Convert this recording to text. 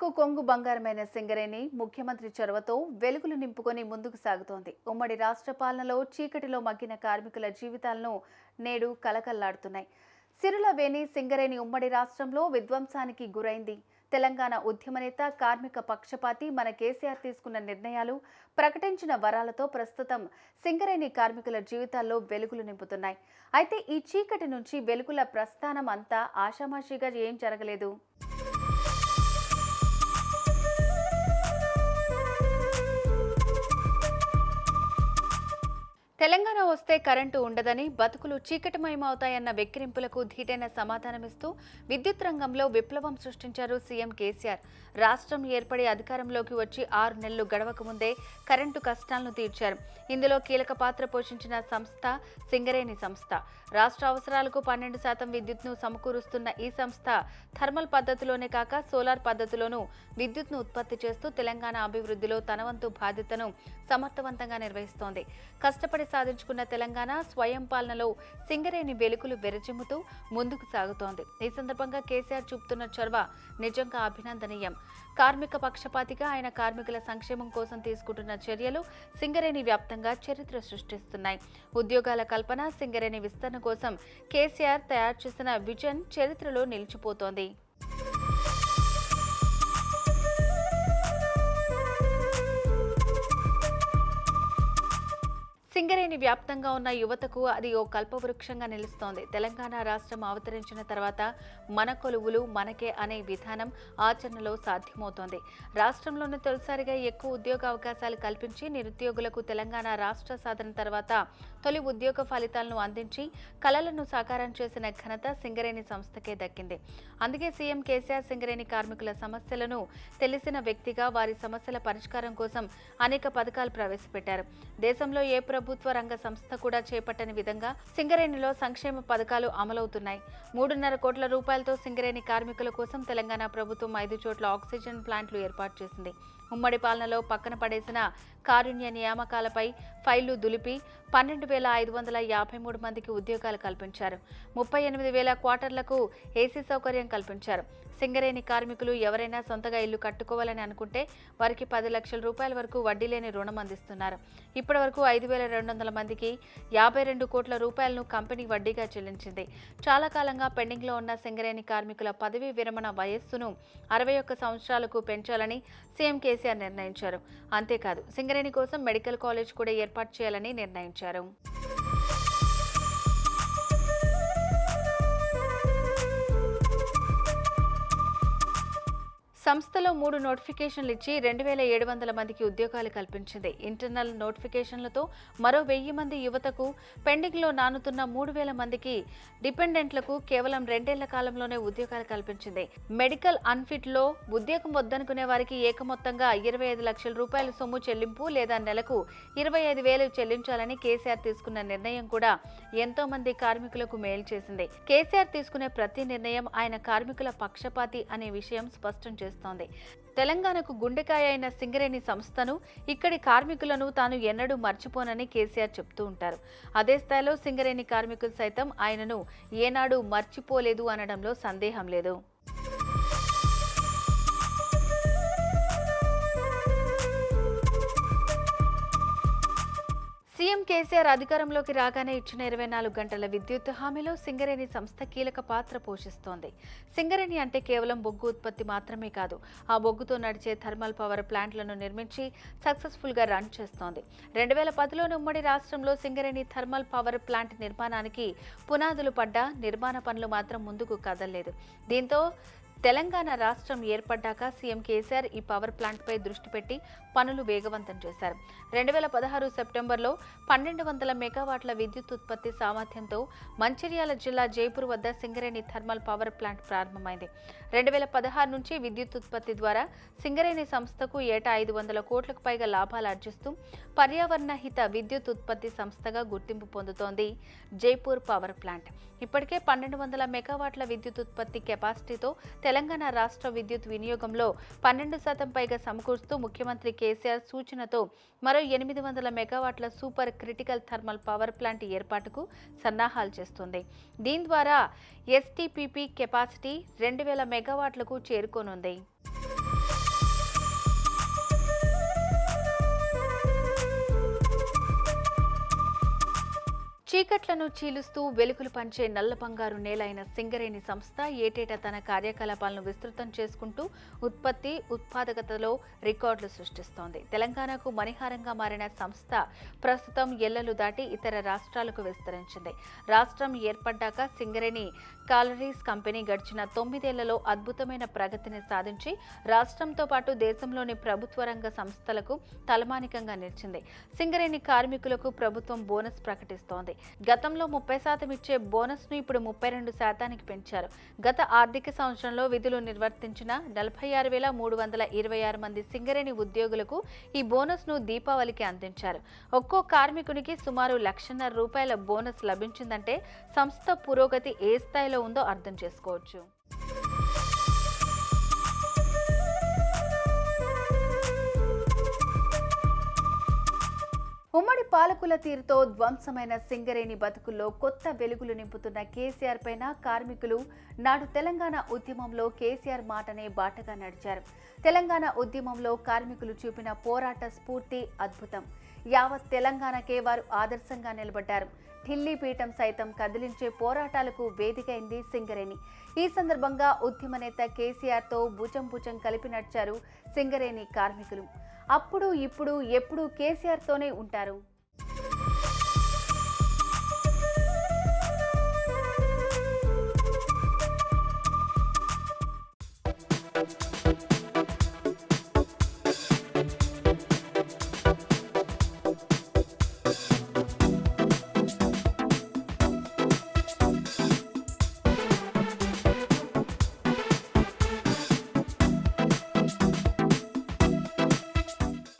తెలంగాణకు కొంగు బంగారమైన సింగరేణి ముఖ్యమంత్రి చొరవతో వెలుగులు నింపుకొని ముందుకు సాగుతోంది. ఉమ్మడి రాష్ట్ర పాలనలో చీకటిలో మగ్గిన కార్మికుల జీవితాలను నేడు కలకల్లాడుతున్నాయి. సిరులవేణి సింగరేణి ఉమ్మడి రాష్ట్రంలో విధ్వంసానికి గురైంది. తెలంగాణ ఉద్యమ నేత, కార్మిక పక్షపాతి మన కేసీఆర్ తీసుకున్న నిర్ణయాలు, ప్రకటించిన వరాలతో ప్రస్తుతం సింగరేణి కార్మికుల జీవితాల్లో వెలుగులు నింపుతున్నాయి. అయితే ఈ చీకటి నుంచి వెలుగుల ప్రస్థానం అంతా ఆషామాషిగా ఏం జరగలేదు. తెలంగాణ వస్తే కరెంటు ఉండదని, బతుకులు చీకటిమయమవుతాయన్న వెక్కిరింపులకు ధీటైన సమాధానమిస్తూ విద్యుత్ రంగంలో విప్లవం సృష్టించారు సీఎం కేసీఆర్. రాష్ట్రం ఏర్పడి అధికారంలోకి వచ్చి 6 నెలలు గడవక ముందే కరెంటు కష్టాలను తీర్చారు. ఇందులో కీలక పాత్ర పోషించిన సంస్థ సింగరేణి సంస్థ. రాష్ట్ర అవసరాలకు 12% విద్యుత్ను సమకూరుస్తున్న ఈ సంస్థ థర్మల్ పద్ధతిలోనే కాక సోలార్ పద్ధతిలోనూ విద్యుత్ను ఉత్పత్తి చేస్తూ తెలంగాణ అభివృద్ధిలో తన వంతు బాధ్యతను సమర్థవంతంగా నిర్వహిస్తోంది. కష్టపడి సాధించుకున్న తెలంగాణ స్వయం పాలనలో సింగరేణి వెలుగులు వెరజిమ్ముతూ ముందుకు సాగుతోంది. ఈ సందర్భంగా కేసీఆర్ చూపుతున్న చొరవ నిజంగా అభినందనీయం. కార్మిక పక్షపాతిగా ఆయన కార్మికుల సంక్షేమం కోసం తీసుకుంటున్న చర్యలు సింగరేణి వ్యాప్తంగా చరిత్ర సృష్టిస్తున్నాయి. ఉద్యోగాల కల్పన, సింగరేణి విస్తరణ కోసం కేసీఆర్ తయారు చేసిన విజన్ చరిత్రలో నిలిచిపోతోంది. సింగరేణి వ్యాప్తంగా ఉన్న యువతకు అది ఓ కల్పవృక్షంగా నిలుస్తోంది. తెలంగాణ రాష్ట్రం అవతరించిన తర్వాత మన కొలువులు మనకే అనే విధానం ఆచరణలో సాధ్యమవుతోంది. రాష్ట్రంలోనే తొలిసారిగా ఎక్కువ ఉద్యోగ అవకాశాలు కల్పించి నిరుద్యోగులకు తెలంగాణ రాష్ట్ర సాధన తర్వాత తొలి ఉద్యోగ ఫలితాలను అందించి కలలను సాకారం చేసిన ఘనత సింగరేణి సంస్థకే దక్కింది. అందుకే సీఎం కేసీఆర్ సింగరేణి కార్మికుల సమస్యలను తెలిసిన వ్యక్తిగా వారి సమస్యల పరిష్కారం కోసం అనేక పథకాలు ప్రవేశపెట్టారు. దేశంలో ఏ ప్రభుత్వ రంగ సంస్థ కూడా చేపట్టని విధంగా సింగరేణిలో సంక్షేమ పథకాలు అమలవుతున్నాయి. 3.5 కోట్ల రూపాయలతో సింగరేణి కార్మికుల కోసం తెలంగాణ ప్రభుత్వం 5 చోట్ల ఆక్సిజన్ ప్లాంట్లు ఏర్పాటు చేసింది. ఉమ్మడి పాలనలో పక్కన పడేసిన కారుణ్య నియామకాలపై ఫైళ్లు దులిపి 12,553 మందికి ఉద్యోగాలు కల్పించారు. 38,000 క్వార్టర్లకు ఏసీ సౌకర్యం కల్పించారు. సింగరేణి కార్మికులు ఎవరైనా సొంతగా ఇల్లు కట్టుకోవాలని అనుకుంటే వారికి 10 లక్షల రూపాయల వరకు వడ్డీ లేని రుణం అందిస్తున్నారు. ఇప్పటి వరకు 5,200 మందికి 52 కోట్ల రూపాయలను కంపెనీ వడ్డీగా చెల్లించింది. చాలా కాలంగా పెండింగ్లో ఉన్న సింగరేణి కార్మికుల పదవీ విరమణ వయస్సును 61 సంవత్సరాలకు పెంచాలని సీఎం కేసీఆర్ నిర్ణయించారు. అంతేకాదు సింగరేణి కోసం మెడికల్ కాలేజ్ కూడా ఏర్పాటు చేయాలని నిర్ణయించారు. సంస్థలో 3 నోటిఫికేషన్లు ఇచ్చి 2,700 మందికి ఉద్యోగాలు కల్పించింది. ఇంటర్నల్ నోటిఫికేషన్లతో మరో 1,000 మంది యువతకు, పెండింగ్లో నానుతున్న 3,000 మందికి డిపెండెంట్లకు కేవలం 2 ఏళ్ల కాలంలోనే ఉద్యోగాలు కల్పించింది. మెడికల్ అన్ఫిట్లో ఉద్యోగం వద్దనుకునే వారికి ఏకమొత్తంగా 25 లక్షల రూపాయల సొమ్ము చెల్లింపు లేదా నెలకు 25,000 చెల్లించాలని కేసీఆర్ తీసుకున్న నిర్ణయం కూడా ఎంతో మంది కార్మికులకు మేలు చేసింది. కేసీఆర్ తీసుకునే ప్రతి నిర్ణయం ఆయన కార్మికుల పక్షపాతి అనే విషయం స్పష్టం చేస్తుంది. తెలంగాణకు గుండెకాయ అయిన సింగరేణి సంస్థను, ఇక్కడి కార్మికులను తాను ఎన్నడూ మర్చిపోనని కేసీఆర్ చెప్తూ ఉంటారు. అదే స్థాయిలో సింగరేణి కార్మికులు సైతం ఆయనను ఏనాడు మర్చిపోలేదు అనడంలో సందేహం లేదు. సీఎం కేసీఆర్ అధికారంలోకి రాగానే ఇచ్చిన 24 గంటల విద్యుత్ హామీలో సింగరేణి సంస్థ కీలక పాత్ర పోషిస్తోంది. సింగరేణి అంటే కేవలం బొగ్గు ఉత్పత్తి మాత్రమే కాదు, ఆ బొగ్గుతో నడిచే థర్మల్ పవర్ ప్లాంట్లను నిర్మించి సక్సెస్ఫుల్గా రన్ చేస్తోంది. 2010లోని ఉమ్మడి రాష్ట్రంలో సింగరేణి థర్మల్ పవర్ ప్లాంట్ నిర్మాణానికి పునాదులు పడ్డా నిర్మాణ పనులు మాత్రం ముందుకు కదలలేదు. దీంతో తెలంగాణ రాష్ట్రం ఏర్పడ్డాక సీఎం కేసీఆర్ ఈ పవర్ ప్లాంట్పై దృష్టి పెట్టి పనులు వేగవంతం చేశారు. 2016 సెప్టెంబర్లో 1,200 మెగావాట్ల విద్యుత్ ఉత్పత్తి సామర్థ్యంతో మంచిర్యాల జిల్లా జైపూర్ వద్ద సింగరేణి థర్మల్ పవర్ ప్లాంట్ ప్రారంభమైంది. 2016 నుంచి విద్యుత్ ఉత్పత్తి ద్వారా సింగరేణి సంస్థకు ఏటా 500 కోట్లకు పైగా లాభాలు ఆర్జిస్తూ పర్యావరణ హిత విద్యుత్ ఉత్పత్తి సంస్థగా గుర్తింపు పొందుతోంది జైపూర్ పవర్ ప్లాంట్. ఇప్పటికే 1,200 మెగావాట్ల విద్యుత్ ఉత్పత్తి కెపాసిటీతో తెలంగాణ రాష్ట్ర విద్యుత్ వినియోగంలో 12% పైగా సమకూరుస్తూ ముఖ్యమంత్రి కేసీఆర్ సూచనతో మరో 800 మెగావాట్ల super critical thermal power plant ఏర్పాటుకు సన్నాహాలు చేస్తుంది. దీని ద్వారా ఎస్టీపీపీ కెపాసిటీ 2,000 మెగావాట్లకు చేరుకోనుంది. చీకట్లను చీలుస్తూ వెలుగులు పంచే నల్ల బంగారు నేల అయిన సింగరేణి సంస్థ ఏటేటా తన కార్యకలాపాలను విస్తృతం చేసుకుంటూ ఉత్పత్తి, ఉత్పాదకతలో రికార్డులు సృష్టిస్తోంది. తెలంగాణకు మణిహారంగా మారిన సంస్థ ప్రస్తుతం ఎల్లలు దాటి ఇతర రాష్ట్రాలకు విస్తరించింది. రాష్ట్రం ఏర్పడ్డాక సింగరేణి కాలరీస్ కంపెనీ గడిచిన 9 ఏళ్లలో అద్భుతమైన ప్రగతిని సాధించి రాష్ట్రంతో పాటు దేశంలోని ప్రభుత్వ రంగ సంస్థలకు తలమానికంగా నిలిచింది. సింగరేణి కార్మికులకు ప్రభుత్వం బోనస్ ప్రకటిస్తోంది. గతంలో 30% ఇచ్చే బోనస్ ను ఇప్పుడు 32% పెంచారు. గత ఆర్థిక సంవత్సరంలో విధులు నిర్వర్తించిన 46,326 మంది సింగరేణి ఉద్యోగులకు ఈ బోనస్ ను దీపావళికి అందించారు. ఒక్కో కార్మికునికి సుమారు ₹1,50,000 బోనస్ లభించిందంటే సంస్థ పురోగతి ఏ స్థాయిలో ఉందో అర్థం చేసుకోవచ్చు. ఉమ్మడి పాలకుల తీరుతో ధ్వంసమైన సింగరేణి బతుకుల్లో కొత్త వెలుగులు నింపుతున్న కేసీఆర్ పైన కార్మికులు నాడు తెలంగాణ ఉద్యమంలో కేసీఆర్ మాటనే బాటగా నడిచారు. తెలంగాణ ఉద్యమంలో కార్మికులు చూపిన పోరాట స్ఫూర్తి అద్భుతం. యావత్ తెలంగాణకే వారు ఆదర్శంగా నిలబడ్డారు. ఢిల్లీ పీఠం సైతం కదిలించే పోరాటాలకు వేదికైంది సింగరేణి. ఈ సందర్భంగా ఉద్యమ నేత కేసీఆర్తో భుజం కలిపి నడిచారు సింగరేణి కార్మికులు. అప్పుడు ఇప్పుడు ఎప్పుడు కేసీఆర్తోనే ఉంటారు.